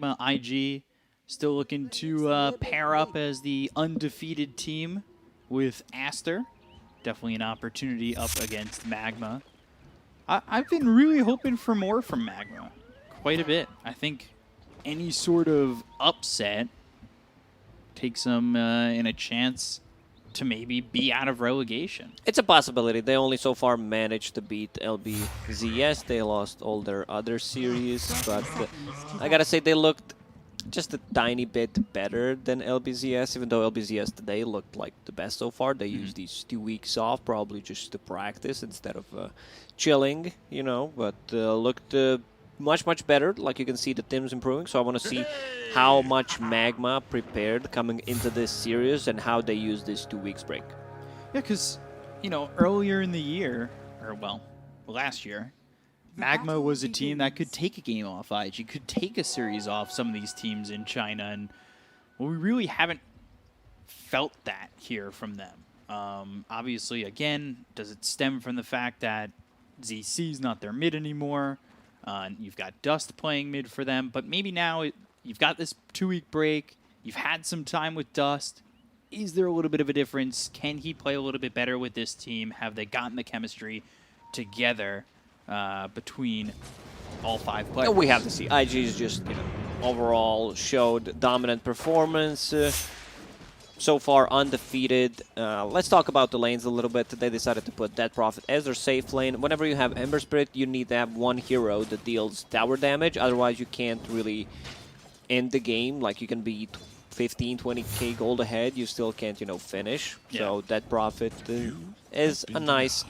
IG still looking to pair up as the undefeated team with Aster. Definitely an opportunity up against MagMa. I've been really hoping for more from MagMa. Quite a bit. I think any sort of upset takes them in a chance to maybe be out of relegation. It's a possibility. They only so far managed to beat LBZS. They lost all their other series, but I gotta say they looked just a tiny bit better than LBZS, even though LBZS today looked like the best so far. They used these 2 weeks off probably just to practice instead of chilling, you know, but looked much better. Like you can see the team's improving, so I want to see how much MagMa prepared coming into this series and how they use this 2 weeks break. Yeah, because, you know, earlier in the year, or well, last year, MagMa was a team that could take a game off IG, could take a series off some of these teams in China, and well, we really haven't felt that here from them. Obviously, again, does it stem from the fact that ZC's not their mid anymore? You've got Dust playing mid for them, but maybe now you've got this 2-week break. You've had some time with Dust. Is there a little bit of a difference? Can he play a little bit better with this team? Have they gotten the chemistry together between all 5 players? We have to see. IG's just, you know, overall showed dominant performance. So far undefeated. Let's talk about the lanes a little bit. They decided to put Dead Prophet as their safe lane. Whenever you have Ember Spirit, you need to have one hero that deals tower damage. Otherwise, you can't really end the game. Like, you can be 15, 20k gold ahead. You still can't, you know, finish. Yeah. So Dead Prophet is a nice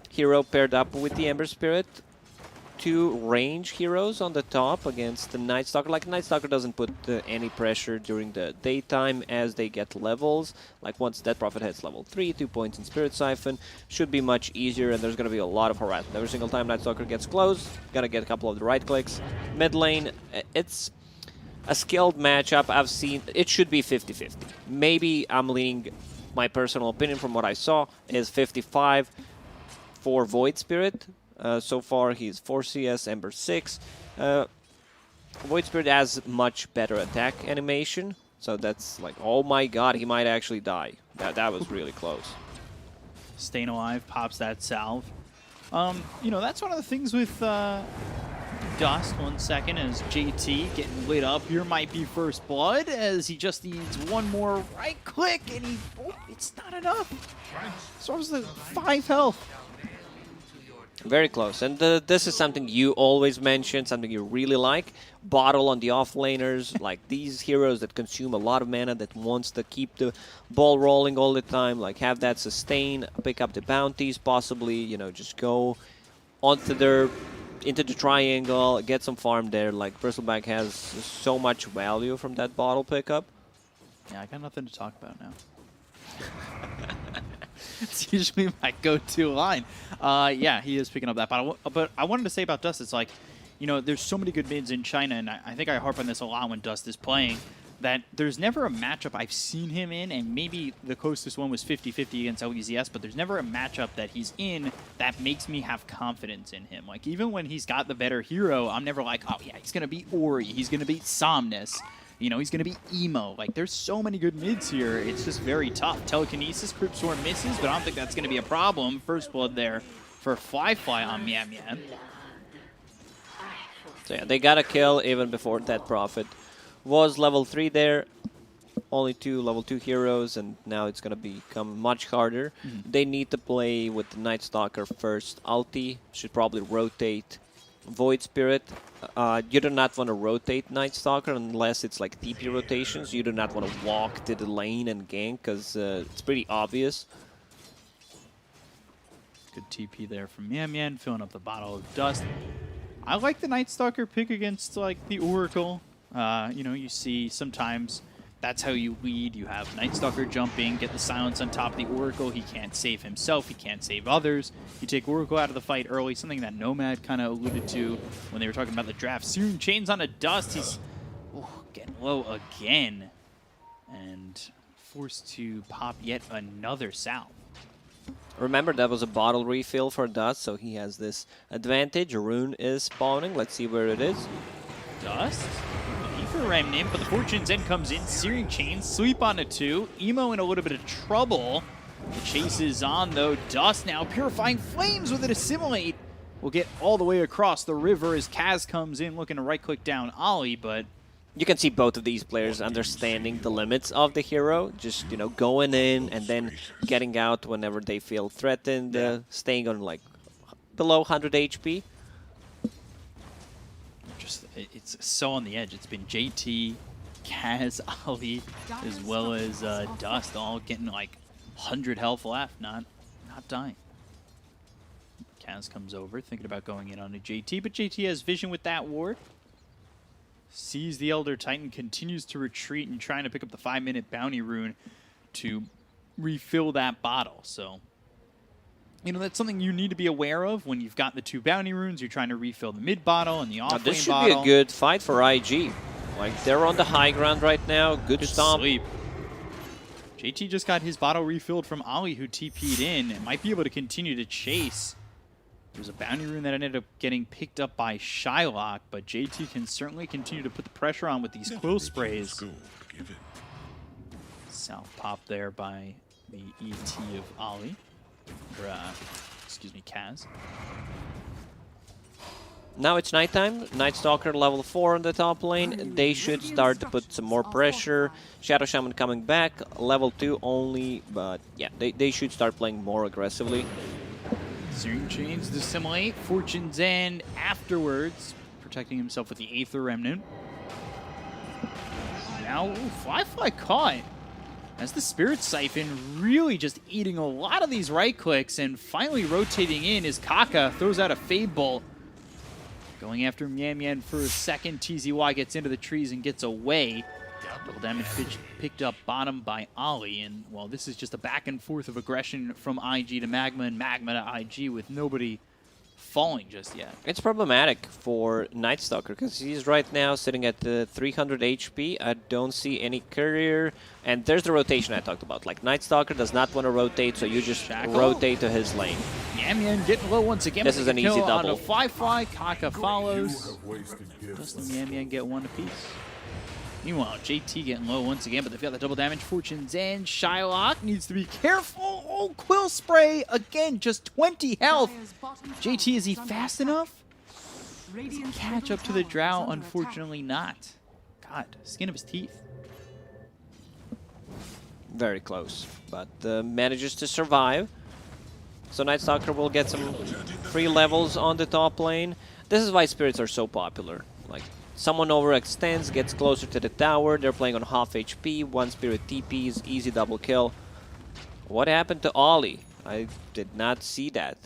hero paired up with the Ember Spirit. 2 range heroes on the top against the Night Stalker. Like, Night Stalker doesn't put any pressure during the daytime as they get levels. Like, once Dead Prophet hits level 3, 2 points in Spirit Siphon, should be much easier, and there's going to be a lot of harassment. Every single time Night Stalker gets close, gotta get a couple of the right clicks. Mid lane, it's a skilled matchup. I've seen it should be 50-50. Maybe I'm leaning, my personal opinion from what I saw, is 55 for Void Spirit. So far, he's 4 CS, Ember 6. Void Spirit has much better attack animation, so that's like, oh my god, he might actually die. That was really close. Staying alive, pops that salve. You know, that's one of the things with Dust. 1 second as JT getting lit up here might be first blood as he just needs one more right click and it's not enough. So it was the 5 health. Very close, and this is something you always mention, something you really like. Bottle on the offlaners, like these heroes that consume a lot of mana, that wants to keep the ball rolling all the time, like have that sustain, pick up the bounties, possibly, you know, just go onto into the triangle, get some farm there. Like, Bristleback has so much value from that bottle pickup. Yeah, I got nothing to talk about now. It's usually my go-to line. Yeah, he is picking up that bottle. But I wanted to say about Dust, it's like, you know, there's so many good mids in China, and I think I harp on this a lot when Dust is playing, that there's never a matchup I've seen him in, and maybe the closest one was 50-50 against LEZS, but there's never a matchup that he's in that makes me have confidence in him. Like, even when he's got the better hero, I'm never like, oh yeah, he's going to beat Ori, he's going to beat Somnus. You know, he's going to be emo. Like, there's so many good mids here. It's just very tough. Telekinesis, Crypt Swarm misses, but I don't think that's going to be a problem. First blood there for Fly on Miam Miam. So yeah, they got a kill even before that Prophet was level 3 there. Only 2 level 2 heroes, and now it's going to become much harder. They need to play with the Night Stalker first. Ulti should probably rotate Void Spirit. You do not want to rotate Night Stalker unless it's like TP rotations. You do not want to walk to the lane and gank because it's pretty obvious. Good TP there from Miam Miam, filling up the bottle of Dust. I like the Night Stalker pick against like the Oracle. You know, you see sometimes that's how you lead. You have Night Stalker jumping, get the silence on top of the Oracle. He can't save himself. He can't save others. You take Oracle out of the fight early, something that Nomad kind of alluded to when they were talking about the draft. Soon chains on a Dust. He's getting low again and forced to pop yet another salve. Remember, that was a bottle refill for Dust, so he has this advantage. A rune is spawning. Let's see where it is. Dust? Aether Remnant, but the Fortune's End comes in. Searing Chain, Sleep on a 2. Emo in a little bit of trouble. The chase is on, though. Dust now purifying flames with it. Assimilate will get all the way across the river as Kaz comes in looking to right-click down Ollie, but You can see both of these players understanding the limits of the hero, just, going in and then getting out whenever they feel threatened, staying on, like, below 100 HP. It's so on the edge. It's been JT, Kaz, Ollie, as well as Dust, all getting, like, 100 health left, not dying. Kaz comes over, thinking about going in on a JT, but JT has vision with that ward. Sees the Elder Titan, continues to retreat and trying to pick up the 5-minute bounty rune to refill that bottle. So, that's something you need to be aware of when you've got the 2 bounty runes. You're trying to refill the mid bottle and the off lane bottle. This should be a good fight for IG. Like, they're on the high ground right now. Good stomp. Sleep. JT just got his bottle refilled from Ollie, who TP'd in, and might be able to continue to chase. There's a bounty rune that ended up getting picked up by Shylock, but JT can certainly continue to put the pressure on with these quill sprays. South pop there by the ET of Ollie. Or, excuse me, Kaz. Now it's nighttime. Night Stalker level 4 on the top lane. They should start to put some more pressure. Shadow Shaman coming back. Level 2 only, but yeah, they should start playing more aggressively. Searing Chains to Assimilate. Fortune's End afterwards, protecting himself with the Aether Remnant. Now, Fly caught. As the Spirit Siphon really just eating a lot of these right clicks and finally rotating in as Kaka throws out a Fade Bolt. Going after Mian for a second. TZY gets into the trees and gets away. Double damage picked up bottom by Ollie, and well, this is just a back and forth of aggression from IG to MagMa and MagMa to IG with nobody falling just yet. It's problematic for Night Stalker because he's right now sitting at 300 HP. I don't see any courier, and there's the rotation I talked about. Like, Night Stalker does not want to rotate, so you just rotate to his lane. Mian getting low once again. This is an easy double. On a Fly, Kaka follows. Doesn't Mian get one apiece? Meanwhile, JT getting low once again, but they've got the double damage. Fortune's End. Shylock needs to be careful. Oh, Quill Spray. Again, just 20 health. JT, is he fast enough? Does he catch up to the Drow? Unfortunately not. God, skin of his teeth. Very close, but manages to survive. So Night Stalker will get some free levels on the top lane. This is why spirits are so popular. Like, someone overextends, gets closer to the tower, they're playing on half HP, 1 spirit TPs, easy double kill. What happened to Ollie? I did not see that.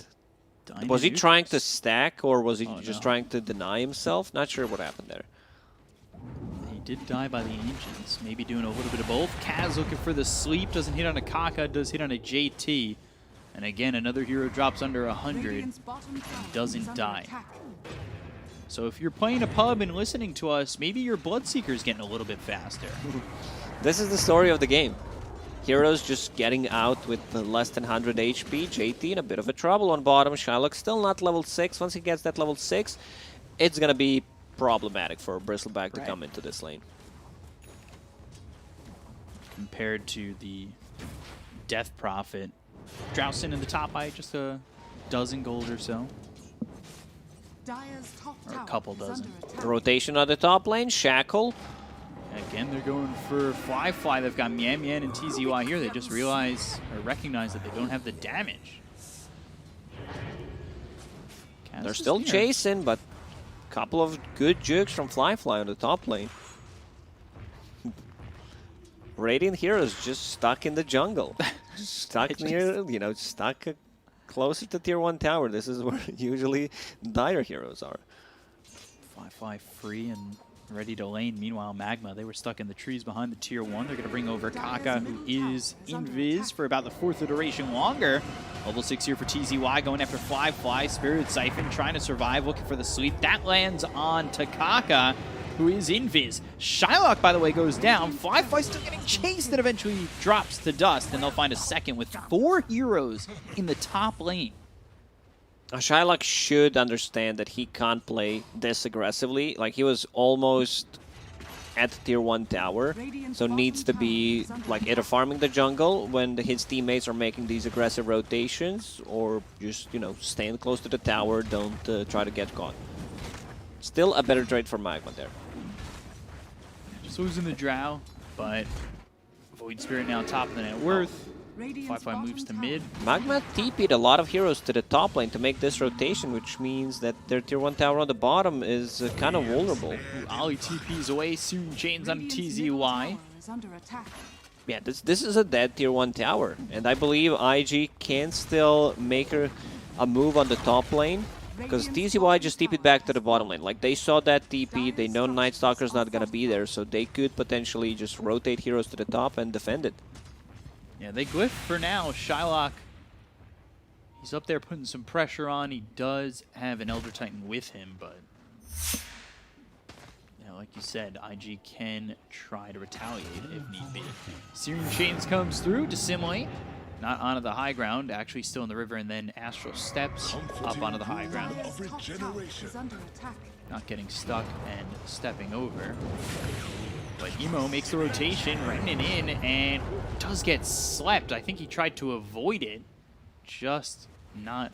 Was he trying to stack, or was he just trying to deny himself? Not sure what happened there. He did die by the Ancients, maybe doing a little bit of both. Kaz looking for the sleep, doesn't hit on a Kaka, does hit on a JT. And again, another hero drops under 100 and doesn't die. So if you're playing a pub and listening to us, maybe your Bloodseeker's getting a little bit faster. This is the story of the game. Heroes just getting out with less than 100 HP. JT in a bit of a trouble on bottom. Shylock still not level 6. Once he gets that level 6, it's going to be problematic for Bristleback to come into this lane. Compared to the Death Prophet, Drowson in the top by just a dozen gold or so. Or a couple dozen. Rotation on the top lane, Shackle. Again, they're going for Fly. They've got Mian and TZY here. They just realize or recognize that they don't have the damage. They're still chasing, but a couple of good jukes from Fly on the top lane. Radiant Heroes just stuck in the jungle. Stuck near, stuck closer to tier 1 tower. This is where usually dire heroes are. Fly free and ready to lane. Meanwhile, MagMa, they were stuck in the trees behind the tier 1. They're going to bring over Kaka, who is invis for about the 4th iteration longer. Level 6 here for TZY, going after Fly. Spirit Siphon trying to survive, looking for the sleep. That lands on to Kaka, who is invis. Shylock, by the way, goes down. Fly still getting chased and eventually drops to dust, and they'll find a second with 4 heroes in the top lane. Shylock should understand that he can't play this aggressively. Like, he was almost at tier 1 tower, so needs to be like either farming the jungle when his teammates are making these aggressive rotations, or just, you know, stand close to the tower, don't try to get caught. Still a better trade for MagMa there. Just losing the Drow, but Void Spirit now top of the net worth. Firefly moves to mid. MagMa TP'd a lot of heroes to the top lane to make this rotation, which means that their tier 1 tower on the bottom is kind of vulnerable. Ooh, Ollie TP's away, soon chains on TZY. Yeah, this is a dead tier 1 tower, and I believe IG can still make a move on the top lane, because TZY just TP'd back to the bottom lane. Like, they saw that TP, they know Night Stalker's not gonna be there, so they could potentially just rotate heroes to the top and defend it. Yeah, they glyph for now. Shylock, he's up there putting some pressure on. He does have an Elder Titan with him, but yeah, like you said, IG can try to retaliate if need be. Searing Chains comes through to Simulate. Not onto the high ground, actually still in the river, and then Astral steps up onto the high ground. Not getting stuck and stepping over. But Emo makes the rotation, Remnant in, and does get slept. I think he tried to avoid it, just not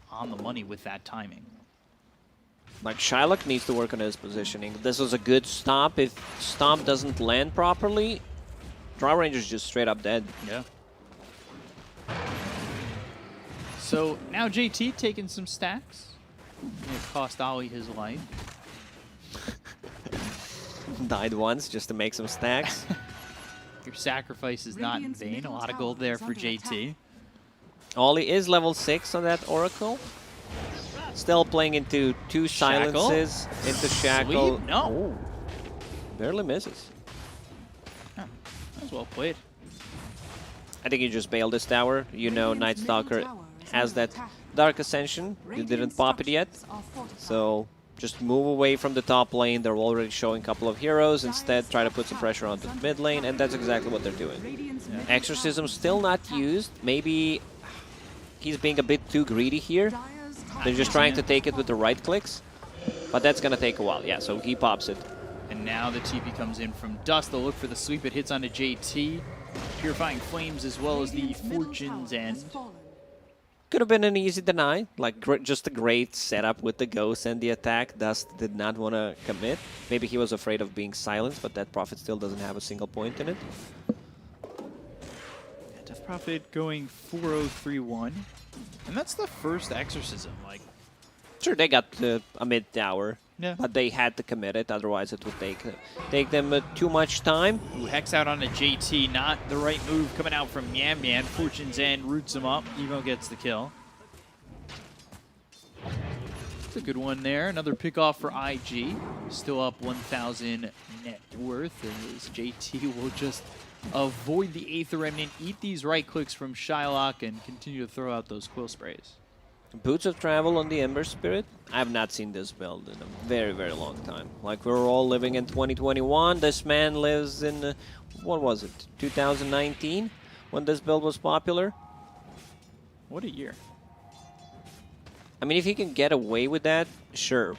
on the money with that timing. Like, Shylock needs to work on his positioning. This was a good stomp. If stomp doesn't land properly, Drow Ranger's just straight up dead. Yeah. So now JT taking some stacks. It cost Ollie his life. Died once just to make some stacks. Your sacrifice is not in vain. A lot of gold there for JT. Ollie is level 6 on that Oracle. Still playing into 2 silences. Into Shackle. Sleep? No. Ooh. Barely misses. Huh. That was well played. I think you just bailed this tower. You know Night Stalker has that Dark Ascension. You didn't pop it yet. So just move away from the top lane. They're already showing a couple of heroes. Instead, try to put some pressure on the mid lane, and that's exactly what they're doing. Yeah. Exorcism still not used. Maybe he's being a bit too greedy here. They're just trying to take it with the right clicks, but that's going to take a while. Yeah, so he pops it. And now the TP comes in from Dust. They'll look for the sweep. It hits onto JT. Purifying Flames as well as the Fortune's End. Could have been an easy deny, like just a great setup with the Ghost and the attack. Dust did not want to commit. Maybe he was afraid of being silenced, but that Prophet still doesn't have a single point in it. Yeah, Death Prophet going 4-0-3-1. And that's the first Exorcism. Like, sure, they got a mid tower, yeah, but they had to commit it, otherwise it would take them too much time. Ooh, Hex out on a JT, not the right move coming out from Yam Yam. Fortune's End roots him up. Evo gets the kill. It's a good one there. Another pick off for IG. Still up 1,000 net worth, as JT will just avoid the Aether Remnant, eat these right clicks from Shylock, and continue to throw out those Quill Sprays. Boots of Travel on the Ember Spirit. I have not seen this build in a very, very long time. Like, we're all living in 2021. This man lives in, what was it, 2019? When this build was popular? What a year. I mean, if you can get away with that, sure.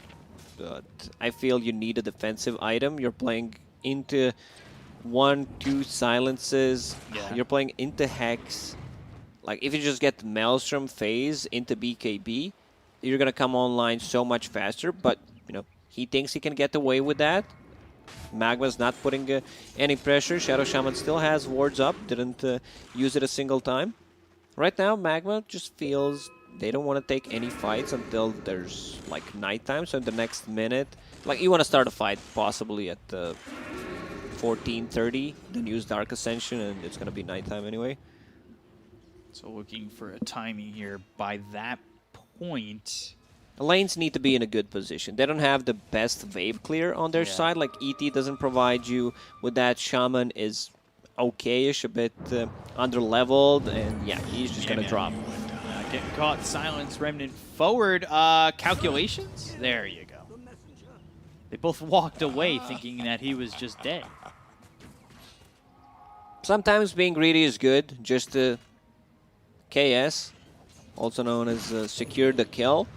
But I feel you need a defensive item. You're playing into 1-2 silences. Yeah. You're playing into Hex. Like, if you just get the Maelstrom phase into BKB, you're going to come online so much faster. But, you know, he thinks he can get away with that. MagMa's not putting any pressure. Shadow Shaman still has wards up. Didn't use it a single time. Right now, MagMa just feels they don't want to take any fights until there's, like, nighttime. So in the next minute, like, you want to start a fight possibly at 14:30. Then use Dark Ascension, and it's going to be nighttime anyway. So looking for a timing here. By that point, the lanes need to be in a good position. They don't have the best wave clear on their side. Like, ET doesn't provide you with that. Shaman is okay-ish, a bit under-leveled, and yeah, he's just going to drop. Getting caught. Silence. Remnant forward. Calculations? There you go. They both walked away thinking that he was just dead. Sometimes being greedy is good. Just KS, also known as secure the kill.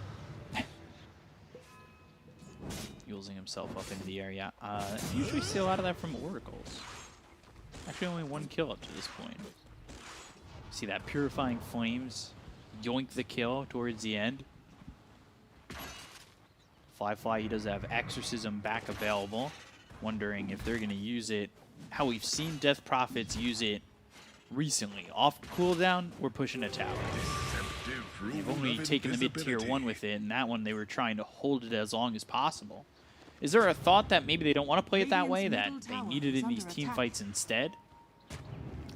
Fueling himself up into the area. You usually see a lot of that from Oracles. Actually, only 1 kill up to this point. See that Purifying Flames yoink the kill towards the end. Fly, he does have Exorcism back available. Wondering if they're going to use it how we've seen Death Prophets use it recently. Off cooldown, we're pushing a tower. They've only taken the mid-tier 1 with it, and that one they were trying to hold it as long as possible. Is there a thought that maybe they don't want to play it that way, that they need it in these team fights instead?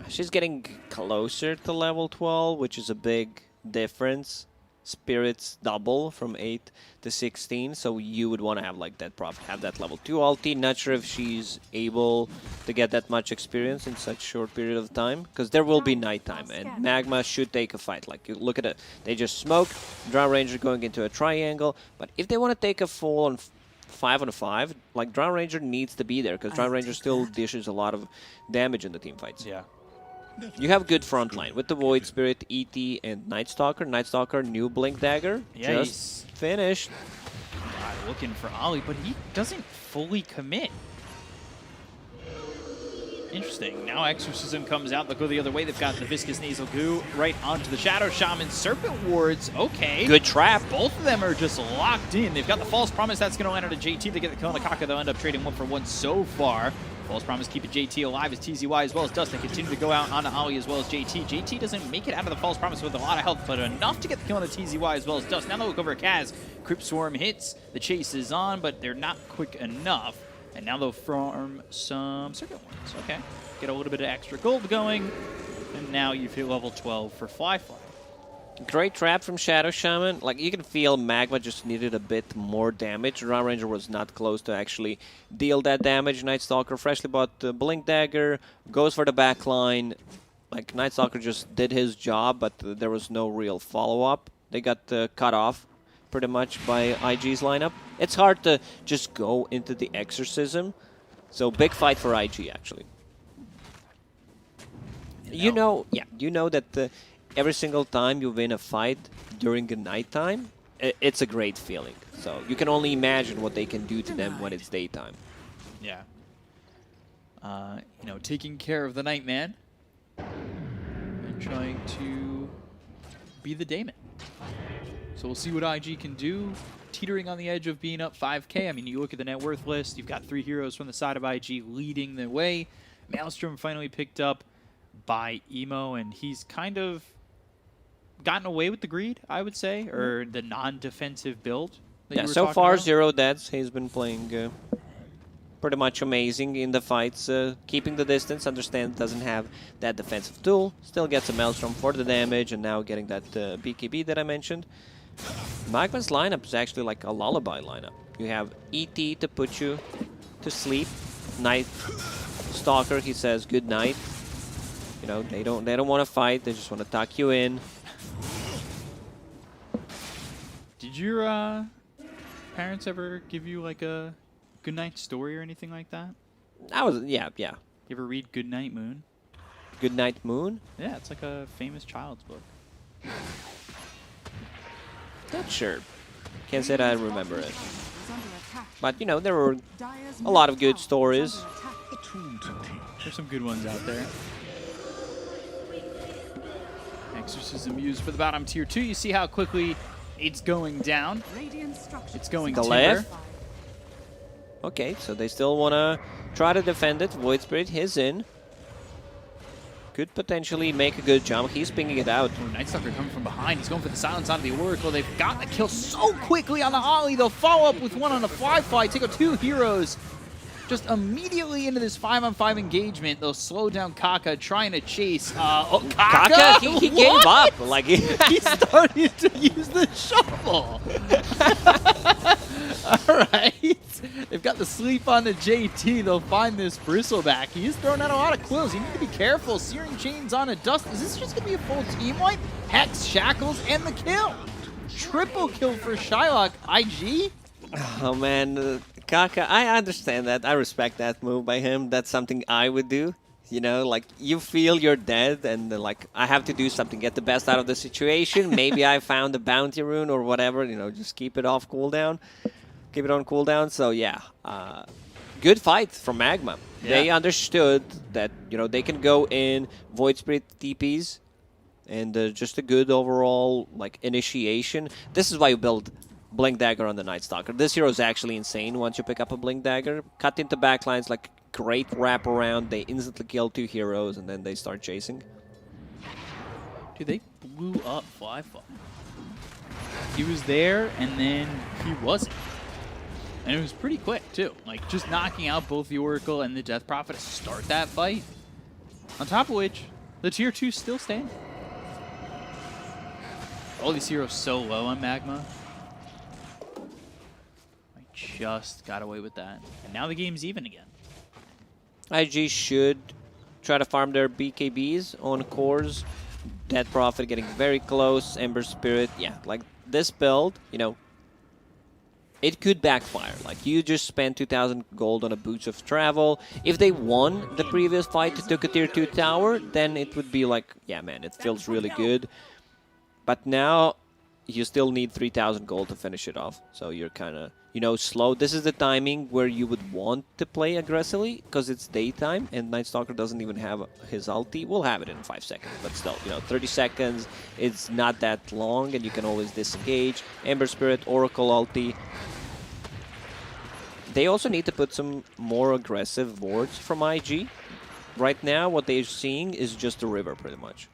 She's getting closer to level 12, which is a big difference. Spirits double from 8 to 16, so you would want to have like that Prophet, have that level 2 ulti. Not sure if she's able to get that much experience in such short period of time, because there will be nighttime, and MagMa should take a fight. Like, you look at it, they just smoke, Drow Ranger going into a triangle, but if they want to take a full on 5-on-5, like, Drow Ranger needs to be there, because Drow Ranger still dishes a lot of damage in the team fights. Yeah. You have good front line with the Void Spirit, ET, and Night Stalker. Night Stalker, new Blink Dagger, yeah, just finished. God, looking for Ollie, but he doesn't fully commit. Interesting. Now Exorcism comes out. They'll go the other way. They've got the Viscous Nasal Goo right onto the Shadow Shaman. Serpent Wards, okay. Good trap. Both of them are just locked in. They've got the False Promise. That's going to land on a JT. They get the kill on the Kaka. They'll end up trading 1 for 1 so far. False Promise keep a JT alive as TZY as well as Dust. They continue to go out onto Ollie as well as JT. JT doesn't make it out of the False Promise with a lot of health, but enough to get the kill on the TZY as well as Dust. Now they look over at Kaz. Crypt Swarm hits. The chase is on, but they're not quick enough. And now they'll farm some Serpent Wards. Okay. Get a little bit of extra gold going. And now you've hit level 12 for Fly. Great trap from Shadow Shaman. Like, you can feel MagMa just needed a bit more damage. Drow Ranger was not close to actually deal that damage. Night Stalker freshly bought the Blink Dagger, goes for the back line. Like, Night Stalker just did his job, but there was no real follow-up. They got cut off pretty much by IG's lineup. It's hard to just go into the Exorcism. So, big fight for IG, actually. You know that every single time you win a fight during the nighttime, it's a great feeling. So you can only imagine what they can do to them when it's daytime. Yeah. You know, taking care of the Nightman and trying to be the Daemon. So we'll see what IG can do. Teetering on the edge of being up 5K. I mean, you look at the net worth list, you've got 3 heroes from the side of IG leading the way. Maelstrom finally picked up by Emo, and he's kind of gotten away with the greed, I would say, or the non-defensive build. Yeah, so far, 0 deaths. He's been playing pretty much amazing in the fights, keeping the distance. Understand doesn't have that defensive tool. Still gets a Maelstrom for the damage, and now getting that BKB that I mentioned. MagMa's lineup is actually like a lullaby lineup. You have ET to put you to sleep. Night Stalker, he says good night. You know, they don't want to fight. They just want to tuck you in. Did your parents ever give you like a goodnight story or anything like that? Yeah. You ever read Goodnight Moon? Goodnight Moon? Yeah, it's like a famous child's book. Not sure. Can't say that I remember it. But, you know, there were a lot of good stories. There's some good ones out there. Exorcism used for the bottom tier 2. You see how quickly it's going down. It's going the timber. left. Okay, so they still want to try to defend it. Void Spirit, he's in. Could potentially make a good jump. He's pinging it out. Oh, Night Stalker coming from behind. He's going for the silence onto the Oracle. They've got the kill so quickly on the Ollie. They'll follow up with one on the Fly. Take out 2 heroes. Just immediately into this 5-on-5 engagement, they'll slow down Kaka trying to chase. Kaka? He gave up. Like he started to use the shovel. All right. They've got the sleep on the JT. They'll find this Bristleback. He's throwing out a lot of quills. You need to be careful. Searing Chains on a Dust. Is this just going to be a full team wipe? Hex, Shackles, and the kill. Triple kill for Shylock. IG? Oh, man. Kaka, I understand that. I respect that move by him. That's something I would do. You know, like, you feel you're dead and, like, I have to do something, get the best out of the situation. Maybe I found a bounty rune or whatever, you know, just keep it off cooldown. keep it on cooldown. So yeah, good fight from MagMa. Yeah. They understood that they can go in Void Spirit TPs, and just a good overall like initiation. This is why you build Blink Dagger on the Night Stalker. This hero is actually insane once you pick up a Blink Dagger. Cut into backlines, like great wrap around. They instantly kill 2 heroes, and then they start chasing. Dude, they blew up Fly. He was there, and then he wasn't. And it was pretty quick, too. Like, just knocking out both the Oracle and the Death Prophet to start that fight. On top of which, the Tier 2 still stand. All these heroes so low on MagMa. I just got away with that. And now the game's even again. IG should try to farm their BKBs on cores. Death Prophet getting very close. Ember Spirit, yeah, like this build, it could backfire. Like, you just spent 2,000 gold on a Boots of Travel. If they won the previous fight, took a tier 2 tower, then it would be like, yeah, man, it feels really good. But now, you still need 3,000 gold to finish it off. So you're kind of, slow. This is the timing where you would want to play aggressively, because it's daytime, and Night Stalker doesn't even have his ulti. We'll have it in 5 seconds, but still, 30 seconds, it's not that long, and you can always disengage. Ember Spirit, Oracle ulti. They also need to put some more aggressive wards from IG. Right now, what they're seeing is just a river, pretty much.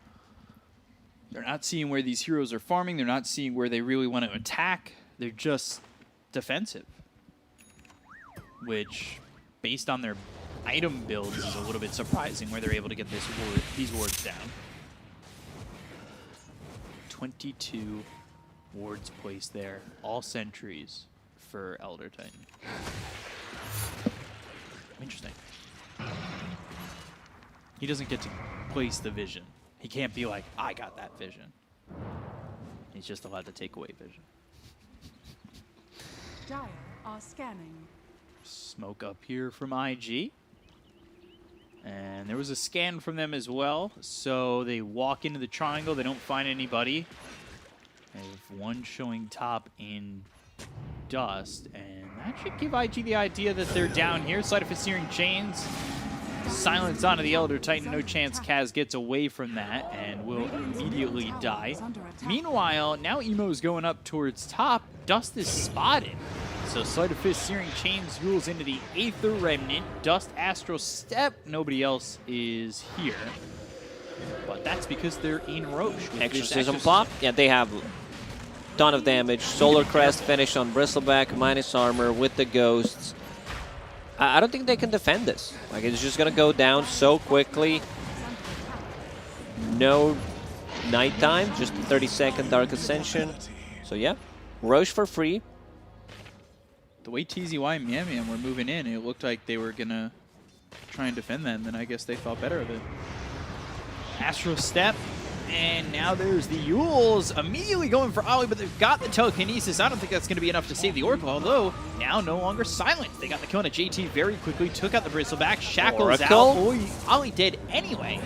They're not seeing where these heroes are farming. They're not seeing where they really want to attack. They're just defensive. Which, based on their item builds, is a little bit surprising where they're able to get these wards down. 22 wards placed there. All sentries for Elder Titan. Interesting. He doesn't get to place the vision. He can't be like, I got that vision. He's just allowed to take away vision. Dire are scanning. Smoke up here from IG. And there was a scan from them as well. So they walk into the triangle. They don't find anybody. They have one showing top in dust. And that should give IG the idea that they're down here. Sleight of Fist Searing Chains. Silence onto the Elder Titan. No chance Kaz gets away from that and will immediately die. Meanwhile, now Emo's going up towards top. Dust is spotted. So Sleight of Fist Searing Chains rules into the Aether Remnant. Dust Astral Step. Nobody else is here. But that's because they're in Roche. Exorcism pop. Yeah, they have a ton of damage. Solar Crest finish on Bristleback. -, armor with the ghosts. I don't think they can defend this. Like, it's just going to go down so quickly. No nighttime, just a 30-second Dark Ascension. So, yeah, Roche for free. The way TZY and Miam Miam were moving in, it looked like they were going to try and defend that, and then I guess they thought better of it. Astral Step, and now there's the Yules immediately going for Ollie, but they've got the telekinesis. I don't think that's going to be enough to save the Oracle, although now no longer silent. They got the kill on a JT very quickly, took out the Bristleback, Shackles Oracle? out. Ollie did anyway.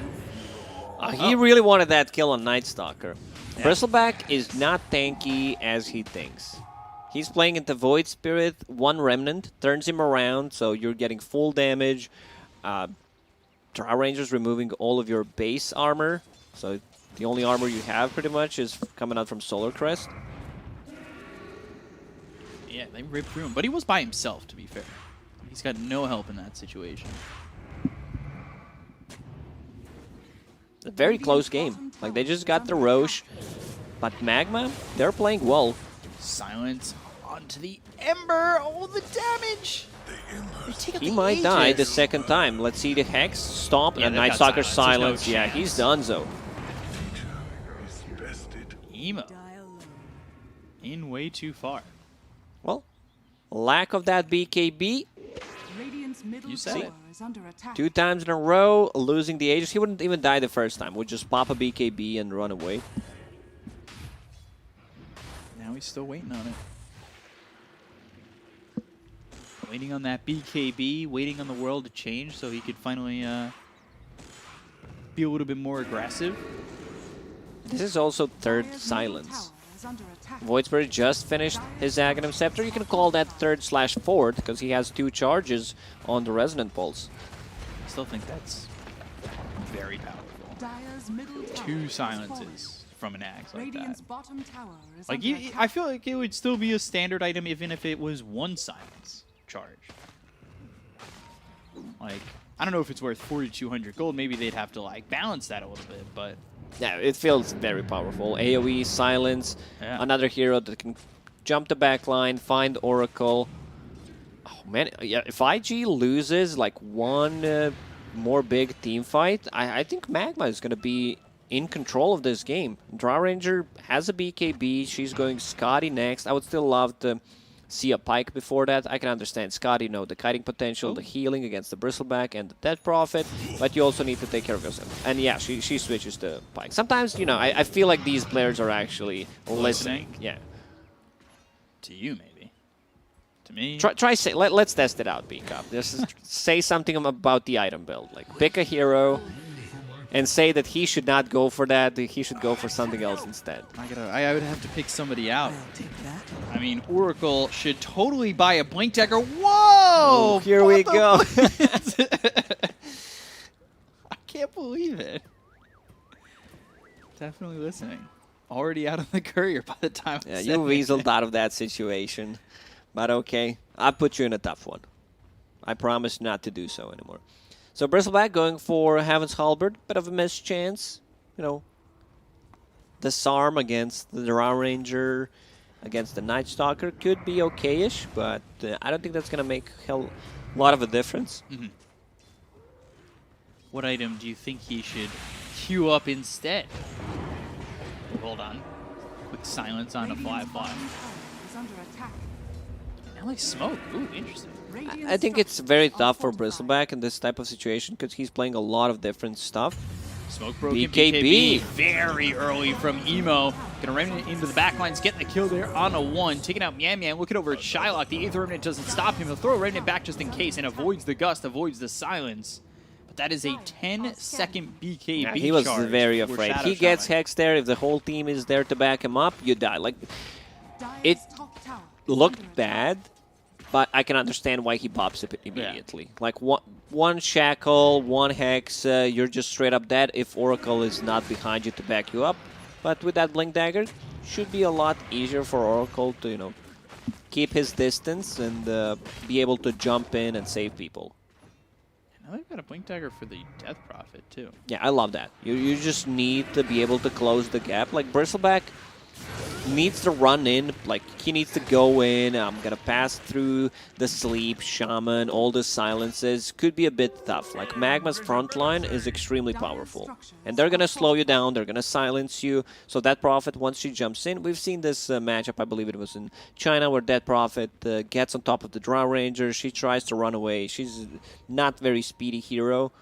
He really wanted that kill on Night Stalker. Yeah. Bristleback is not tanky as he thinks. He's playing into Void Spirit, 1 Remnant, turns him around, so you're getting full damage. Drow Rangers removing all of your base armor, so the only armor you have pretty much is coming out from Solar Crest. Yeah, they ripped through him, but he was by himself, to be fair. He's got no help in that situation. A very close game. Like, they just got the Roche, but MagMa, they're playing well. Silence onto the Ember. Oh, the damage! He might die the second time. Let's see the Hex stomp, and Night Stalker silence. Yeah, he's donezo. Emo in way too far. Well, lack of that BKB. You said it. 2 times in a row, losing the Aegis. He wouldn't even die the first time. Would just pop a BKB and run away. Now he's still waiting on it. Waiting on that BKB, waiting on the world to change so he could finally be a little bit more aggressive. This is also third silence. under attack. Voidsbury just finished his Aghanim Scepter. You can call that third/fourth because he has 2 charges on the Resonant Pulse. I still think that's very powerful. Dire's middle tower 2 has silences from an axe like Radiant's that. bottom tower is Like, under attack. I feel like it would still be a standard item even if it was 1 silence charge. Like, I don't know if it's worth 4,200 gold. Maybe they'd have to, like, balance that a little bit, but... Yeah, it feels very powerful. AoE, silence, Yeah. another hero that can jump the back line, find Oracle. Oh man, yeah, if IG loses like one more big team fight, I think MagMa is going to be in control of this game. Drow Ranger has a BKB, she's going Scotty next. I would still love to see a Pike before that. I can understand Scotty, you know, the kiting potential, the healing against the Bristleback and the Death Prophet, but you also need to take care of yourself. And yeah, she switches to Pike. Sometimes, you know, I feel like these players are actually listening. Yeah. To you, maybe. To me? Try say, let's test it out, B-Cup. Just say something about the item build. Like, pick a hero and say that he should not go for that, he should go for something else instead. I would have to pick somebody out. I mean, Oracle should totally buy a Blink Dagger. Whoa! Here we go. I can't believe it. Definitely listening. Already out of the courier by the time I Yeah, said you it. weaseled out of that situation. But okay, I put you in a tough one. I promise not to do so anymore. So Bristleback going for Heaven's Halberd, bit of a missed chance. You know, disarm against the Drow Ranger, against the Night Stalker could be okay-ish, but I don't think that's going to make a lot of a difference. Mm-hmm. What item do you think he should queue up instead? Hold on. Quick silence on a Radiant's 5/5. bottom tower is under attack. Now like smoke. Ooh, interesting. Radiant's I think it's structures very are tough for fortified. Bristleback in this type of situation because he's playing a lot of different stuff. Smoke broken. BKB. Very early from Emo. Gonna remnant into the backlines, getting the kill there on a 1. Taking out Mian. Looking over at Shylock. The 8th remnant doesn't stop him. He'll throw a remnant back just in case and avoids the gust, avoids the silence. But that is a 10-second BKB Yeah, he was charge very for afraid. Shadow He gets Shaman. hexed there. If the whole team is there to back him up, you die. Like, Dire's it top tower is looked under attack. bad, but I can understand why he pops it immediately. Like one shackle, one hex, you're just straight up dead if Oracle is not behind you to back you up. But with that Blink Dagger, should be a lot easier for Oracle to, you know, keep his distance and be able to jump in and save people. Now they've got a Blink Dagger for the Death Prophet, too. Yeah, I love that. You just need to be able to close the gap. Like, Bristleback needs to run in. Like, he needs to go in. I'm going to pass through the Sleep, Shaman, all the silences. Could be a bit tough. Like, Magma's front line is extremely powerful. And they're going to slow you down. They're going to silence you. So that Prophet, once she jumps in, we've seen this matchup, I believe it was in China, where that Prophet gets on top of the Drow Ranger. She tries to run away. She's not very speedy hero.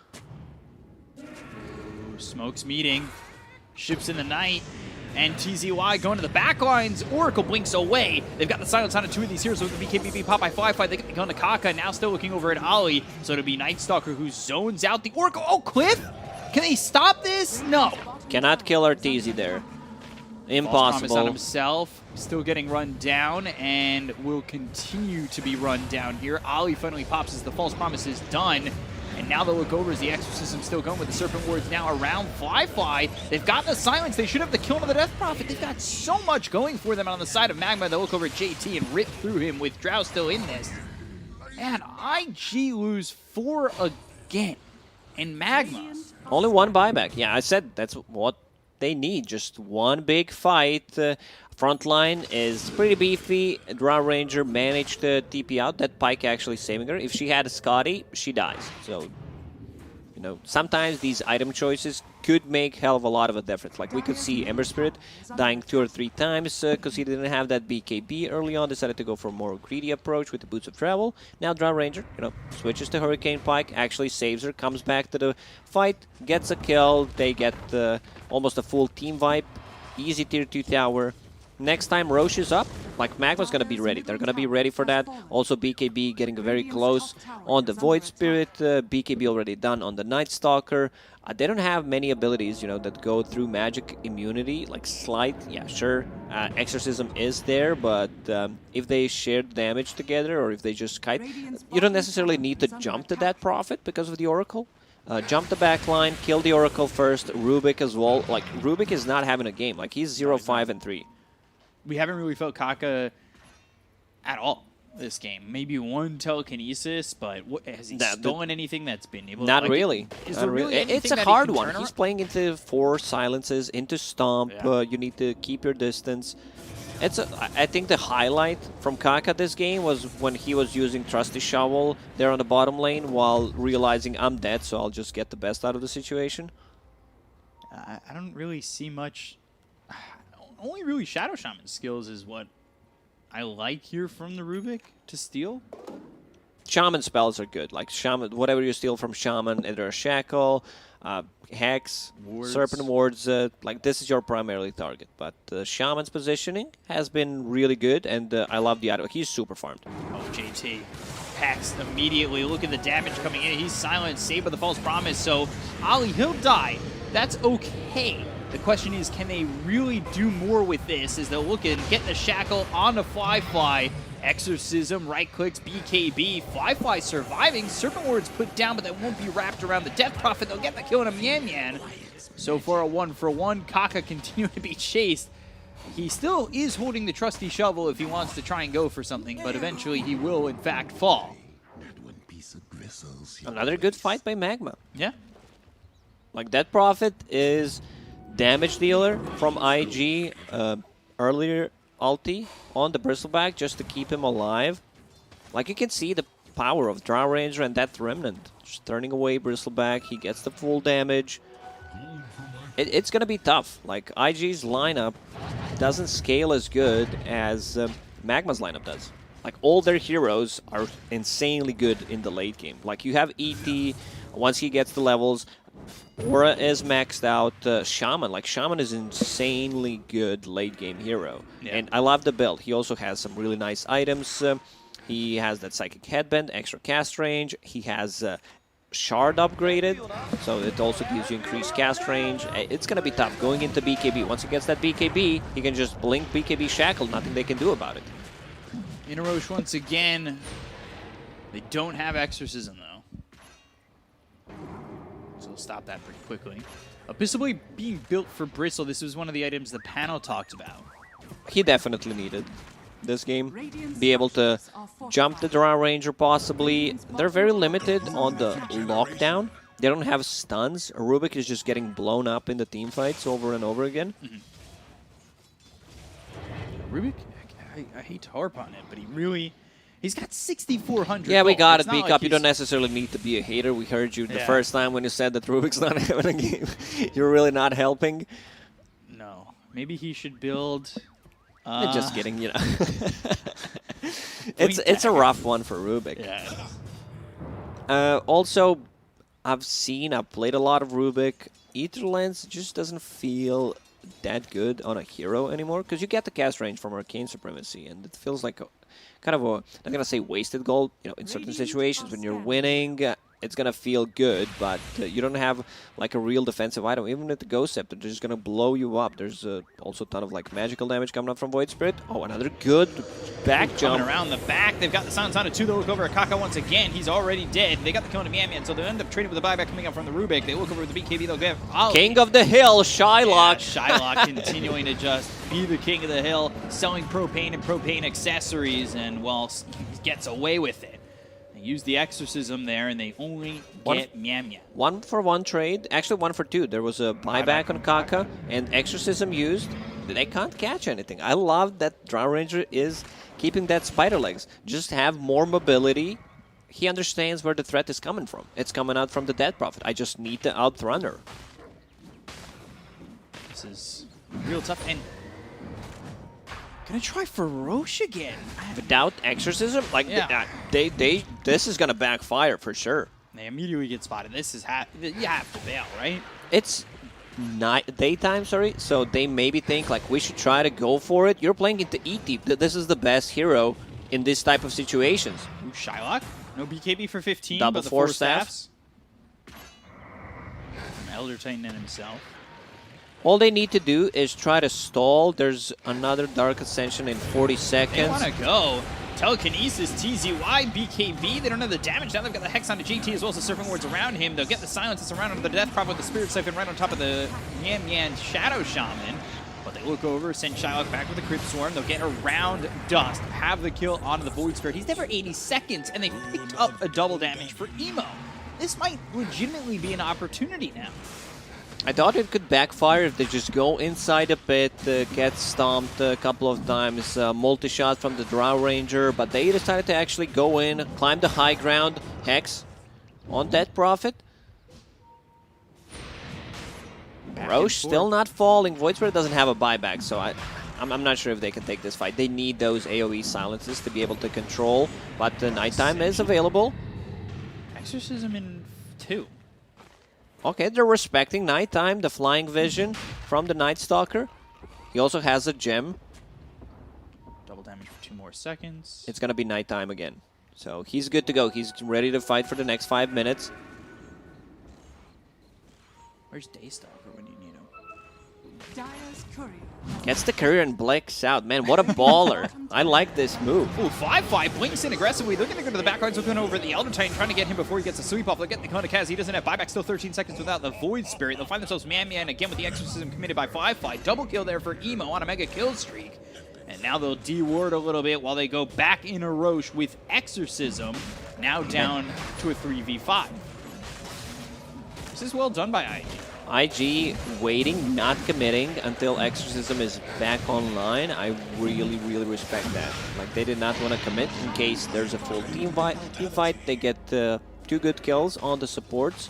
Ooh, Smoke's meeting. Ships in the night. And TZY going to the back lines. Oracle blinks away. They've got the silence on 2 of these heroes with the BKB pop by Fly. They get going to Kaka. Now still looking over at Ollie. So it'll be Night Stalker who zones out the Oracle. Oh, Cliff! Can they stop this? No. Cannot kill Arteezy there. False promise on Impossible. himself. Still getting run down and will continue to be run down here. Ollie finally pops as the false promise is done. And now they'll look over as the Exorcism still going with the Serpent Wards now around Fly. They've got the silence. They should have the kill on the Death Prophet. They've got so much going for them on the side of MagMa. They'll look over at JT and rip through him with Drow still in this. And IG lose 4 again. And MagMa. Only one buyback. Yeah, I said that's what they need. Just one big fight. Frontline is pretty beefy. Drow Ranger managed to TP out. That Pike actually saving her. If she had a Scotty, she dies. So, you know, sometimes these item choices could make hell of a lot of a difference. Like we could see Ember Spirit dying 2 or 3 times because he didn't have that BKB early on. Decided to go for a more greedy approach with the Boots of Travel. Now Drow Ranger, you know, switches to Hurricane Pike, actually saves her, comes back to the fight, gets a kill. They get almost a full team wipe. Easy tier 2 tower. next time Roche is up, like MagMa's gonna be ready. They're gonna be ready for that. Also BKB getting very close on the Void Spirit. BKB already done on the Night Stalker. They don't have many abilities, you know, that go through magic immunity, like Slight, yeah, sure. Exorcism is there, but if they share damage together or if they just kite, you don't necessarily need to jump to that Prophet because of the Oracle. Jump the back line, kill the Oracle first, Rubik as well. Like, Rubik is not having a game. Like, he's 0-5 and 3. We haven't really felt Kaka at all this game. Maybe one telekinesis, but has he stolen anything that's been able to... Not like, really. Is Not there really. really It's a anything that he hard can one. turn He's around? playing into 4 silences, into Stomp. Yeah. You need to keep your distance. I think the highlight from Kaka this game was when he was using Trusty Shovel there on the bottom lane while realizing I'm dead, so I'll just get the best out of the situation. I don't really see much. Only really Shadow Shaman skills is what I like here from the Rubik to steal. Shaman spells are good. Like Shaman, whatever you steal from Shaman, either a Shackle, Hex, Wards. Serpent Wards, like this is your primarily target. But Shaman's positioning has been really good, and I love the item. He's super farmed. Oh, JT. Hex immediately. Look at the damage coming in. He's silent, saved by the false promise. So Ali, he'll die. That's okay. The question is, can they really do more with this as they'll look and get the shackle on the Fly. Exorcism, right clicks, BKB. Fly surviving. Serpent Ward's put down, but that won't be wrapped around the Death Prophet. They'll get the kill on a Yan. So far a 1-for-1. Kaka continuing to be chased. He still is holding the trusty shovel if he wants to try and go for something, but eventually he will, in fact, fall. Another good fight by MagMa. Yeah. Like that Prophet is damage dealer from IG earlier ulti on the Bristleback just to keep him alive. Like you can see the power of Drow Ranger and that Remnant. Just turning away Bristleback, he gets the full damage. It's gonna be tough. Like IG's lineup doesn't scale as good as MagMa's lineup does. Like all their heroes are insanely good in the late game. Like you have ET, once he gets the levels, Aura is maxed out. Shaman, like Shaman is insanely good late game hero. Yeah. And I love the build. He also has some really nice items. He has that Psychic Headband, extra cast range. He has Shard upgraded, so it also gives you increased cast range. It's going to be tough going into BKB. Once he gets that BKB, he can just blink BKB Shackle. Nothing they can do about it. Inarosh once again. They don't have Exorcism, though. So we'll stop that pretty quickly. Abyssal Blade being built for Bristle. This was one of the items the panel talked about. He definitely needed this game. Be able to jump the Drow Ranger possibly. They're very limited on the lockdown. They don't have stuns. Rubik is just getting blown up in the team fights over and over again. Rubik, I hate to harp on it, but he's got 6,400 Yeah, we gold. got It's it, not B like Cup. You he's- don't necessarily need to be a hater. We heard you the Yeah. first time when you said that Rubik's not having a game. You're really not helping. No. Maybe he should build... Just kidding, you know. it's a rough one for Rubik. Yeah. Also, I've played a lot of Rubik. Etherlens just doesn't feel that good on a hero anymore because you get the cast range from Arcane Supremacy, and it feels like kind of a, I'm gonna say wasted gold. You know, in certain situations when you're winning, it's gonna feel good, but you don't have like a real defensive item. Even with the Ghost Scepter, they're just gonna blow you up. There's also a ton of like magical damage coming up from Void Spirit. Oh, another good back jump. Coming around the back, they've got the silence on it too. They look over at Kaka once again. He's already dead. They got the kill on Man, so they end up trading with the buyback coming up from the Rubik. They look over with the BKB. They'll get King of the Hill, Shylock. Yeah, Shylock continuing to just be the king of the hill, selling propane and propane accessories, and well, he gets away with it. They use the exorcism there, and they only get Miam. 1-for-1 trade, actually 1-for-2. There was a buyback on Kaka and exorcism used. They can't catch anything. I love that Drow Ranger is keeping that spider legs. Just have more mobility. He understands where the threat is coming from. It's coming out from the Dead Prophet. I just need to outrun her. This is real tough, and gonna try for Roche again. Without exorcism, like Yeah. this is gonna backfire for sure. They immediately get spotted. This is you have to bail, right? It's daytime, sorry. So they maybe think like we should try to go for it. You're playing into E-Deep. This is the best hero in this type of situations. Ooh, Shylock. No BKB for 15, Double but the four four staffs. From Elder Titan himself. All they need to do is try to stall. There's another Dark Ascension in 40 They seconds. want to go. Telekinesis, TZY, BKB. They don't have the damage. Now they've got the Hex onto GT as well as the Serpent Wards around him. They'll get the Silence that's around him, the Death Prop with the Spirit Siphon right on top of the Yan Yan Shadow Shaman. But they look over, send Shylock back with the Crypt Swarm. They'll get around Dust, have the kill onto the Void Spirit. He's never 80 seconds, and they picked up a double damage for Emo. This might legitimately be an opportunity now. I thought it could backfire if they just go inside a pit, get stomped a couple of times, multi-shot from the Drow Ranger, but they decided to actually go in, climb the high ground, Hex on Dead Prophet. Roche still not falling. Void Spirit doesn't have a buyback, so I'm not sure if they can take this fight. They need those AoE silences to be able to control, but the nighttime is available. Exorcism in 2. Okay, they're respecting nighttime, the flying vision from the Night Stalker. He also has a gem. Double damage for 2 more seconds. It's going to be nighttime again. So he's good to go. He's ready to fight for the next 5 minutes. Where's Daystalker when you need him? Dire's courier. Gets the courier and blinks out. Man, what a baller. I like this move. Ooh, 5-5 blinks in aggressively. They're going to go to the back lines, looking over the Elder Titan, trying to get him before he gets a sweep off. They'll get the Kona Kaz. He doesn't have buyback, still 13 seconds without the Void Spirit. They'll find themselves man-man again with the Exorcism committed by 5-5. Double kill there for Emo on a mega kill streak. And now they'll de-ward a little bit while they go back in a Roche with Exorcism, now down to a 3v5. This is well done by IG. IG waiting, not committing until Exorcism is back online. I really, really respect that. Like, they did not want to commit in case there's a full team fight. They get 2 good kills on the supports.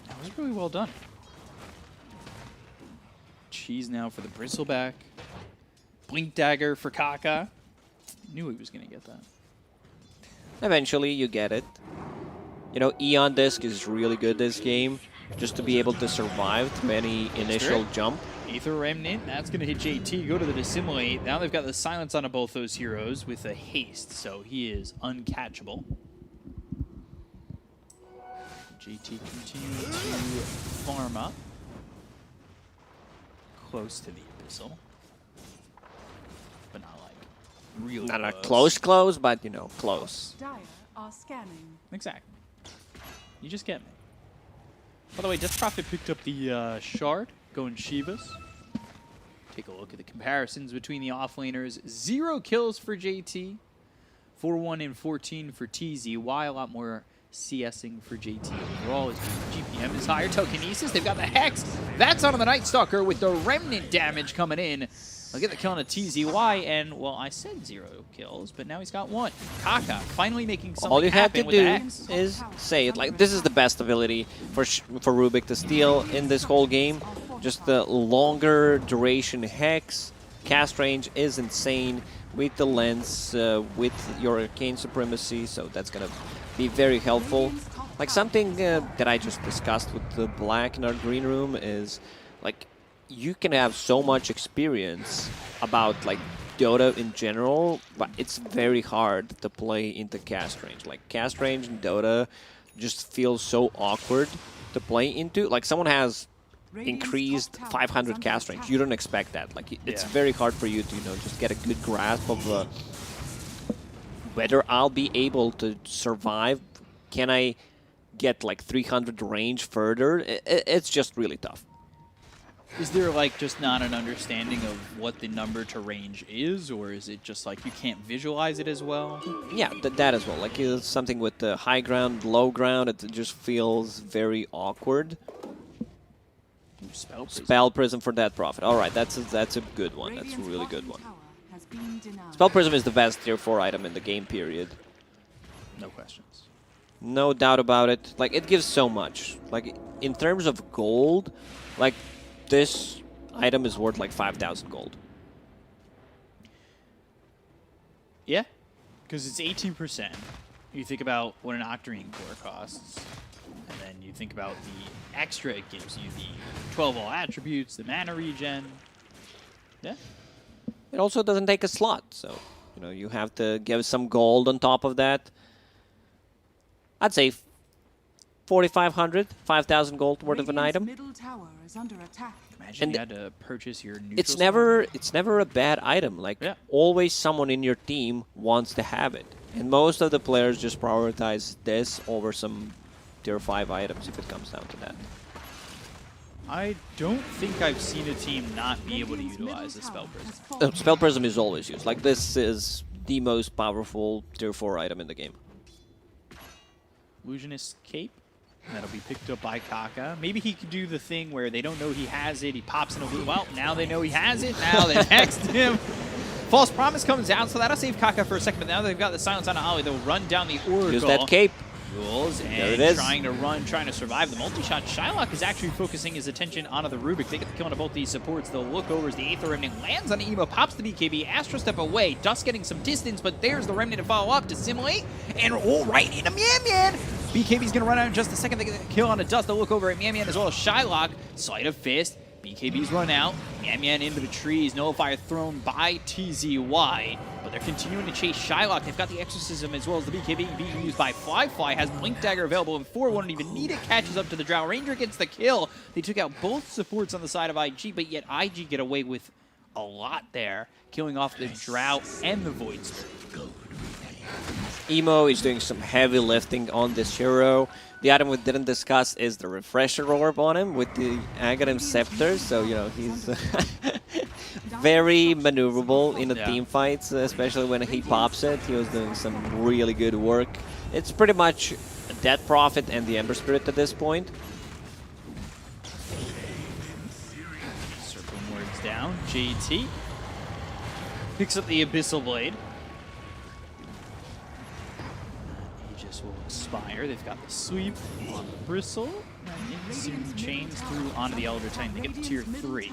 That was really well done. Cheese now for the Bristleback. Blink Dagger for Kaka. Knew he was going to get that. Eventually, you get it. You know, Eon Disc is really good this game, just to be able to survive through any initial jump. Aether Remnant, that's going to hit JT, go to the Dissimulate. Now they've got the Silence onto both those heroes with a Haste, so he is uncatchable. JT continuing to farm up. Close to the Abyssal. But not like real Not close. a close, but, you know, close. Dire are scanning. Exactly. You just get me. By the way, Death Prophet picked up the Shard, going Shivas. Take a look at the comparisons between the offlaners. 0 kills for JT. 4-1 and 14 for TZY. A lot more CSing for JT overall. His GPM is higher. Telekinesis, they've got the Hex. That's on the Night Stalker with the Remnant damage coming in. They'll get the kill on a TZY, and, well, I said 0 kills, but now he's got 1. Kaka finally making something All you have to happen with do the Hex. is say it. Like, this is the best ability for Rubik to steal in this whole game. Just the longer duration Hex. Cast range is insane with the lens, with your Arcane Supremacy, so that's going to be very helpful. Like, something that I just discussed with the Black in our green room is, like, you can have so much experience about, like, Dota in general, but it's very hard to play into cast range. Like, cast range in Dota just feels so awkward to play into. Like, someone has increased 500 cast range. You don't expect that. Like, it's very hard for you to, you know, just get a good grasp of whether I'll be able to survive. Can I get, like, 300 range further? It's just really tough. Is there, like, just not an understanding of what the number to range is, or is it just, like, you can't visualize it as well? Yeah, that as well. Like, it's something with the high ground, low ground, it just feels very awkward. Spell Prism for Dead Prophet. All right, that's a good one. That's a really good one. Spell Prism is the best tier 4 item in the game, period. No questions. No doubt about it. Like, it gives so much. Like, in terms of gold, like, this item is worth like 5,000 gold. Yeah, because it's 18%. You think about what an Octarine core costs, and then you think about the extra it gives you, the 12 all attributes, the mana regen. Yeah. It also doesn't take a slot, so you know you have to give some gold on top of that. I'd say 4,500, 5,000 gold worth of an Radiant's item. middle tower is under attack. Imagine And you had to purchase your neutral It's spell. never a bad item. Like Yeah. always, someone in your team wants to have it, and most of the players just prioritize this over some tier 5 items if it comes down to that. I don't think I've seen a team not be able to Radiant's utilize a middle spell tower prism. has fallen. Spell Prism is always used. Like this is the most powerful tier 4 item in the game. Illusionist Cape. That'll be picked up by Kaka. Maybe he could do the thing where they don't know he has it. He pops in a loop. Well, now they know he has it. Now they next him. False Promise comes out, so that'll save Kaka for a second. But now they've got the Silence on Ali. They'll run down the Oracle. Use that cape. Jules, There and it is. trying to run, trying to survive the multi-shot. Shylock is actually focusing his attention onto the Rubik. They get the kill on both these supports. They'll look over as the Aether Remnant lands on Emo, pops the BKB. Astro step away. Dust getting some distance, but there's the Remnant to follow up to Simulate. And roll right into Mian. BKB's going to run out in just a second. They get the kill on a Dust. They'll look over at Mian as well as Shylock. Sleight of Fist. BKB's run out. Mian into the trees. Nullifier thrown by TZY. But they're continuing to chase Shylock. They've got the Exorcism as well as the BKB being used by Fly. Has Blink Dagger available in 4. Won't even need it. Catches up to the Drow. Ranger gets the kill. They took out both supports on the side of IG, but yet IG get away with a lot there. Killing off the Drow and the Void Spirit. Emo is doing some heavy lifting on this hero. The item we didn't discuss is the Refresher Orb on him with the Aghanim Scepter, so you know he's very maneuverable in the Yeah. team fights, especially when he pops it. He was doing some really good work. It's pretty much Death Prophet and the Ember Spirit at this point. Circle words down. JT picks up the Abyssal Blade. Aegis will expire. They've got the sweep on the Bristle. And it soon chains through onto the Elder Titan. They get to tier 3.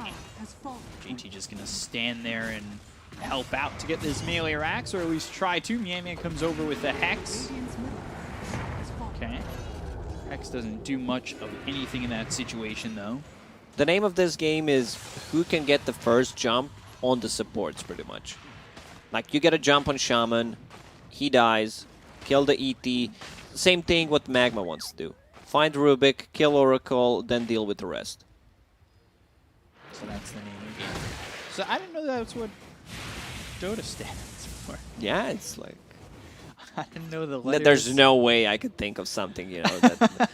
JT just going to stand there and help out to get this melee racks, or at least try to. Mian comes over with the Hex. Okay. Hex doesn't do much of anything in that situation, though. The name of this game is who can get the first jump on the supports, pretty much. Like, you get a jump on Shaman, he dies, kill the ET. Same thing what MagMa wants to do. Find Rubik, kill Oracle, then deal with the rest. So that's the name of the game. So I didn't know that's what Dota stands for. Yeah, it's like... I didn't know the letters. There's no way I could think of something, you know, that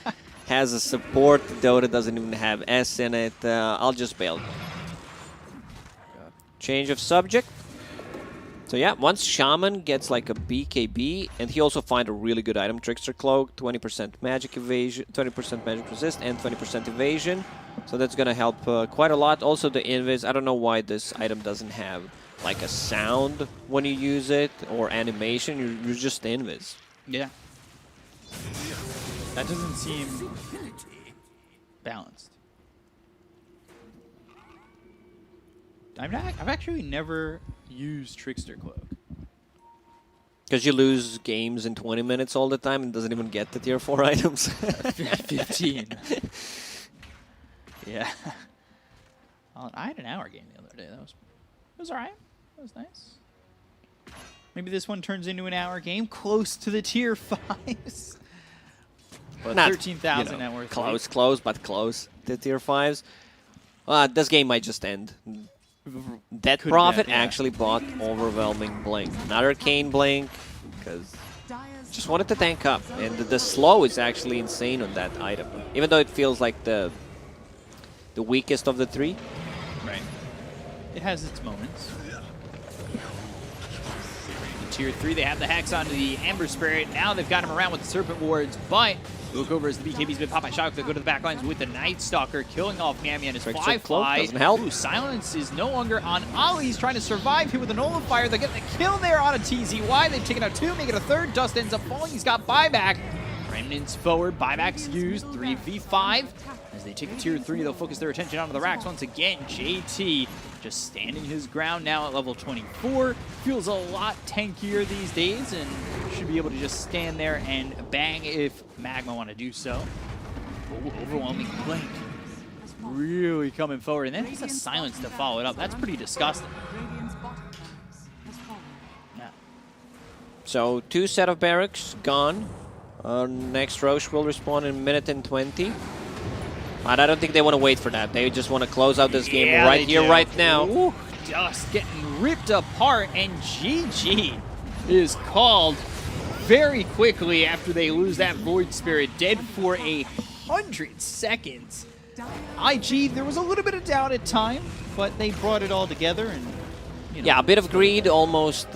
has a support. Dota doesn't even have S in it. I'll just bail. Change of subject. So yeah, once Shaman gets like a BKB, and he also find a really good item, Trickster Cloak, 20% magic evasion, 20% magic resist, and 20% evasion. So that's gonna help quite a lot. Also the Invis, I don't know why this item doesn't have like a sound when you use it, or animation, you're just Invis. Yeah. That doesn't seem balanced. I've actually never used Trickster Cloak. Because you lose games in 20 minutes all the time and doesn't even get the tier 4 items. 15. Yeah. I had an hour game the other day. That was alright. That was nice. Maybe this one turns into an hour game, close to the tier 5s. But Not, 13,000 net worth. Close, but close to tier 5s. This game might just end. Death Could Prophet get, yeah. actually bought Overwhelming Blink. Not Arcane Blink, because just wanted to tank up. And the slow is actually insane on that item. Even though it feels like the weakest of the 3. Right. It has its moments. In tier 3, they have the Hex onto the Ember Spirit. Now they've got him around with the Serpent Wards, but look over as the BKB's been popped by Shock. They go to the back lines with the Night Stalker, killing off Mian as Trickster Cloak Fly. doesn't help. Ooh, Silence is no longer on Ali. He's trying to survive here with a Nullifier. They're getting the kill there on a TZY. They've taken out 2, make it a 3rd. Dust ends up falling. He's got buyback. Remnants forward, buybacks used, 3v5. As they take tier 3, they'll focus their attention onto the racks once again. JT just standing his ground now at level 24. Feels a lot tankier these days and should be able to just stand there and bang if MagMa want to do so. Oh, overwhelming blink. Really coming forward, and then it's a silence to follow it up. That's pretty disgusting. Radiant's bottom has fallen. Yeah. So 2 set of barracks gone. Next Roche will respawn in a minute and 20. But I don't think they want to wait for that. They just want to close out this game right here, right now. Ooh, just getting ripped apart, and GG is called very quickly after they lose that Void Spirit, dead for 100 seconds. IG, there was a little bit of doubt at time, but they brought it all together and, you know. Yeah, a bit of greed, almost